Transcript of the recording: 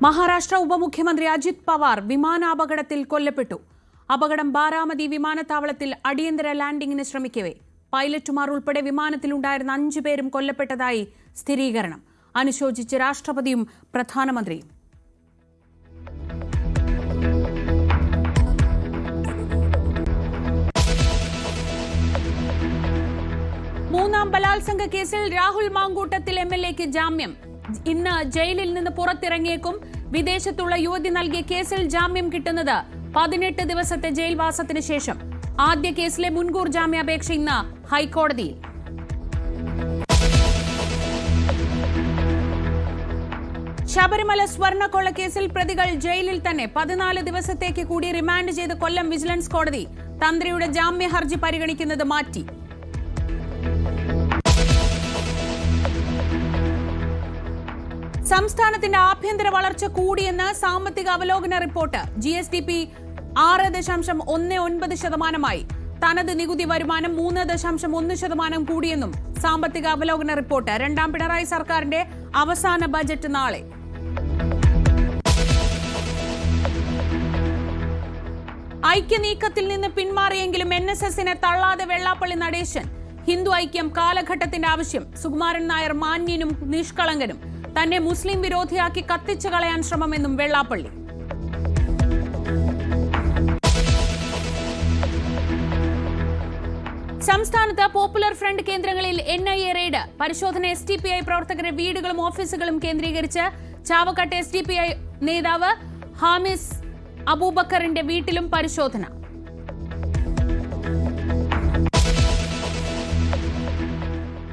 മഹാരാഷ്ട്ര ഉപമുഖ്യമന്ത്രി അജിത് പവാർ വിമാനാപകടത്തിൽ കൊല്ലപ്പെട്ടു. അപകടം ബാരാമതി വിമാനത്താവളത്തിൽ അടിയന്തര ലാൻഡിംഗിന് ശ്രമിക്കവേ പൈലറ്റുമാർ ഉൾപ്പെടെ വിമാനത്തിലുണ്ടായിരുന്ന 5 പേരും കൊല്ലപ്പെട്ടതായി സ്ഥിരീകരണം. അനുശോചിച്ച് രാഷ്ട്രപതിയും പ്രധാനമന്ത്രിയും. മൂന്നാം ബലാത്സംഗ കേസിൽ രാഹുൽ മാങ്കൂട്ടത്തിൽ MLAക്ക് ജാമ്യം. ഇന്ന് ജയിലിൽ നിന്ന് പുറത്തിറങ്ങിയേക്കും. വിദേശത്തുള്ള യുവതി നൽകിയ കേസിൽ ജാമ്യം കിട്ടുന്നത് 18 ദിവസത്തെ ജയിൽവാസത്തിന് ശേഷം. ആദ്യ കേസിലെ മുൻകൂർ ജാമ്യാപേക്ഷ ഇന്ന് ഹൈക്കോടതിയിൽ. ശബരിമല സ്വർണ്ണക്കൊള്ളക്കേസിൽ പ്രതികൾ ജയിലിൽ തന്നെ 14 ദിവസത്തേക്ക് കൂടി റിമാൻഡ് ചെയ്ത് കൊല്ലം വിജിലൻസ് കോടതി തന്ത്രിയുടെ ജാമ്യ ഹർജി പരിഗണിക്കുന്നത് മാറ്റി. സംസ്ഥാനത്തിന്റെ ആഭ്യന്തര വളർച്ച കൂടിയെന്ന് സാമ്പത്തിക അവലോകന റിപ്പോർട്ട്. GSDP 6.19% തനത് നികുതി വരുമാനം 3.1% കൂടിയെന്നും സാമ്പത്തിക അവലോകന റിപ്പോർട്ട്. രണ്ടാം പിണറായി സർക്കാരിന്റെ അവസാന ബജറ്റ് നാളെ. ഐക്യനീക്കത്തിൽ നിന്ന് പിന്മാറിയെങ്കിലും NSSനെ തള്ളാതെ വെള്ളാപ്പള്ളി നടേശൻ. ഹിന്ദു ഐക്യം കാലഘട്ടത്തിന്റെ ആവശ്യം. സുകുമാരൻ നായർ മാന്യനും നിഷ്കളങ്കനും. തന്നെ മുസ്ലിം വിരോധിയാക്കി കത്തിച്ചു കളയാൻ ശ്രമമെന്നും വെള്ളാപ്പള്ളി. സംസ്ഥാനത്ത് പോപ്പുലർ ഫ്രണ്ട് കേന്ദ്രങ്ങളിൽ NIA റെയ്ഡ്. പരിശോധന SDPI പ്രവർത്തകരുടെ വീടുകളും ഓഫീസുകളും കേന്ദ്രീകരിച്ച്. ചാവക്കാട്ടെ SDPI നേതാവ് ഹാമിസ് അബൂബക്കറിന്റെ വീട്ടിലും പരിശോധന.